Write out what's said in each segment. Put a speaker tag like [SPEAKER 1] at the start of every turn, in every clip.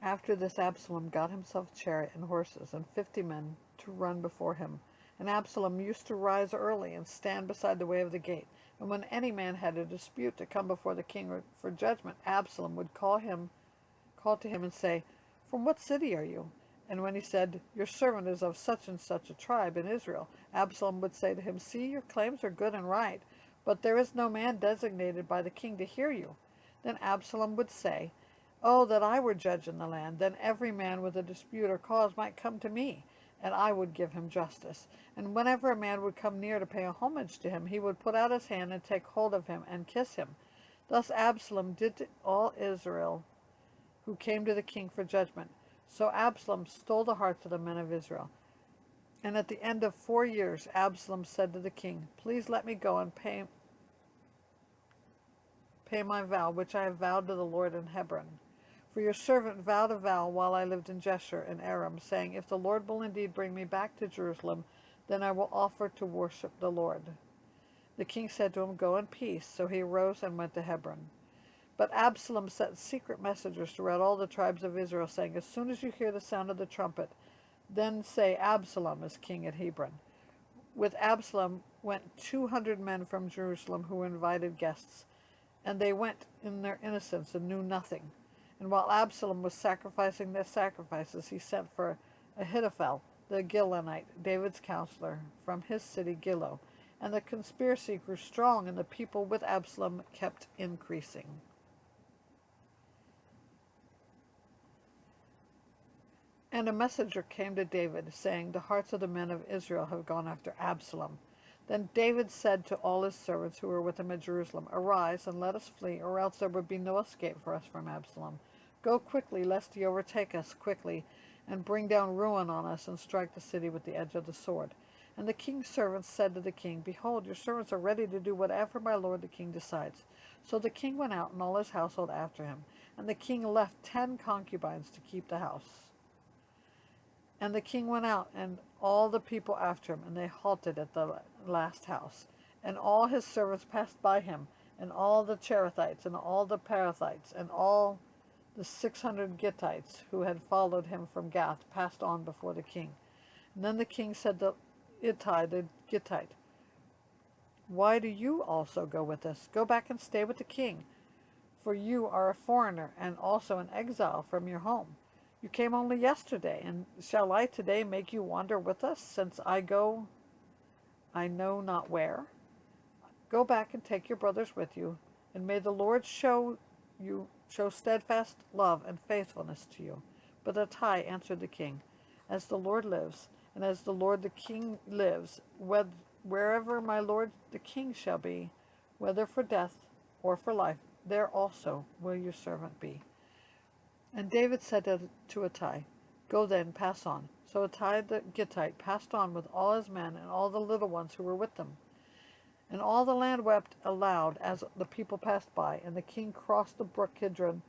[SPEAKER 1] After this Absalom got himself a chariot and horses, and 50 men to run before him. And Absalom used to rise early and stand beside the way of the gate. And when any man had a dispute to come before the king for judgment, Absalom would call to him and say, "From what city are you?" And when he said, "Your servant is of such and such a tribe in Israel," Absalom would say to him, "See, your claims are good and right, but there is no man designated by the king to hear you." Then Absalom would say, "Oh, that I were judge in the land! Then every man with a dispute or cause might come to me, and I would give him justice. And whenever a man would come near to pay a homage to him, he would put out his hand and take hold of him and kiss him." Thus Absalom did to all Israel who came to the king for judgment. So Absalom stole the hearts of the men of Israel. And at the end of 4 years, Absalom said to the king, "Please let me go and pay my vow, which I have vowed to the Lord in Hebron. For your servant vowed a vow while I lived in Jeshurun in Aram, saying, If the Lord will indeed bring me back to Jerusalem, then I will offer to worship the Lord." The king said to him, "Go in peace." So he arose and went to Hebron. But Absalom sent secret messengers throughout all the tribes of Israel, saying, "As soon as you hear the sound of the trumpet, then say, 'Absalom is king at Hebron.'" With Absalom went 200 men from Jerusalem who were invited guests, and they went in their innocence and knew nothing. And while Absalom was sacrificing their sacrifices, he sent for Ahithophel, the Gilonite, David's counselor, from his city Gilo. And the conspiracy grew strong, and the people with Absalom kept increasing. And a messenger came to David, saying, "The hearts of the men of Israel have gone after Absalom." Then David said to all his servants who were with him at Jerusalem, "Arise, and let us flee, or else there will be no escape for us from Absalom. Go quickly, lest he overtake us quickly, and bring down ruin on us, and strike the city with the edge of the sword." And the king's servants said to the king, "Behold, your servants are ready to do whatever my lord the king decides." So the king went out, and all his household after him. And the king left 10 concubines to keep the house. And the king went out, and all the people after him, and they halted at the last house. And all his servants passed by him, and all the Cherethites, and all the Perathites, and all the 600 Gittites who had followed him from Gath passed on before the king. And then the king said to Ittai the Gittite, "Why do you also go with us? Go back and stay with the king, for you are a foreigner, and also an exile from your home. You came only yesterday, and shall I today make you wander with us, since I go I know not where? Go back and take your brothers with you, and may the Lord show steadfast love and faithfulness to you." But Ittai answered the king, "As the Lord lives, and as the Lord the king lives, wherever my lord the king shall be, whether for death or for life, there also will your servant be." And David said to Ittai, "Go then, pass on." So Ittai the Gittite passed on with all his men and all the little ones who were with them. And all the land wept aloud as the people passed by, and the king crossed the brook Kidron,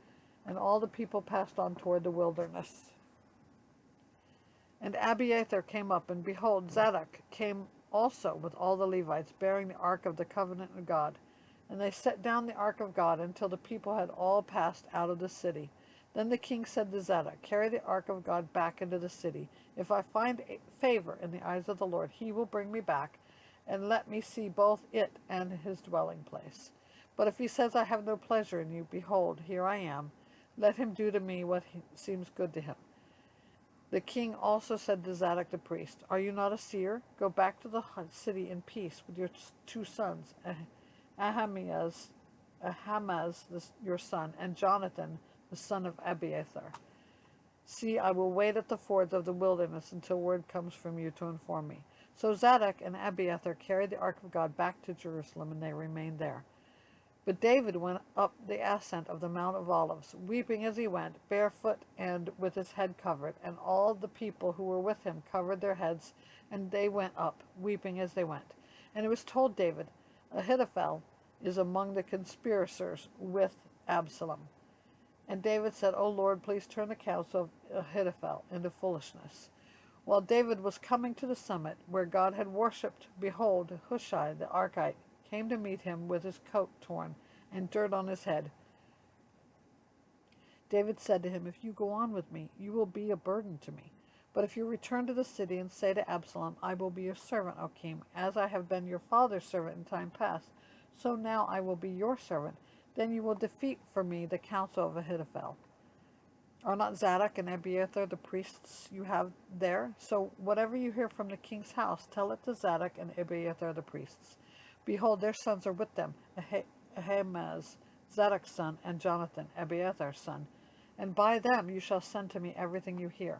[SPEAKER 1] and all the people passed on toward the wilderness. And Abiathar came up, and behold, Zadok came also with all the Levites, bearing the ark of the covenant of God. And they set down the ark of God until the people had all passed out of the city. Then the king said to Zadok, "Carry the ark of God back into the city. If I find favor in the eyes of the Lord, he will bring me back, and let me see both it and his dwelling place. But if he says, 'I have no pleasure in you,' behold, here I am. Let him do to me what seems good to him." The king also said to Zadok the priest, "Are you not a seer? Go back to the city in peace with your 2 sons, Ahimaaz, your son, and Jonathan, the son of Abiathar. See, I will wait at the fords of the wilderness until word comes from you to inform me." So Zadok and Abiathar carried the ark of God back to Jerusalem, and they remained there. But David went up the ascent of the Mount of Olives, weeping as he went, barefoot and with his head covered, and all the people who were with him covered their heads, and they went up, weeping as they went. And it was told David, "Ahithophel is among the conspirators with Absalom." And David said, "O Lord, please turn the counsel of Ahithophel into foolishness." While David was coming to the summit where God had worshipped, behold, Hushai the Archite came to meet him with his coat torn and dirt on his head. David said to him, "If you go on with me, you will be a burden to me. But if you return to the city and say to Absalom, 'I will be your servant, O king, as I have been your father's servant in time past, so now I will be your servant,' then you will defeat for me the counsel of Ahithophel. Are not Zadok and Abiathar the priests you have there? So whatever you hear from the king's house, tell it to Zadok and Abiathar the priests. Behold, their sons are with them, Ahimaaz, Zadok's son, and Jonathan, Abiathar's son. And by them you shall send to me everything you hear."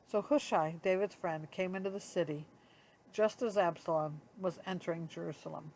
[SPEAKER 1] So Hushai, David's friend, came into the city just as Absalom was entering Jerusalem.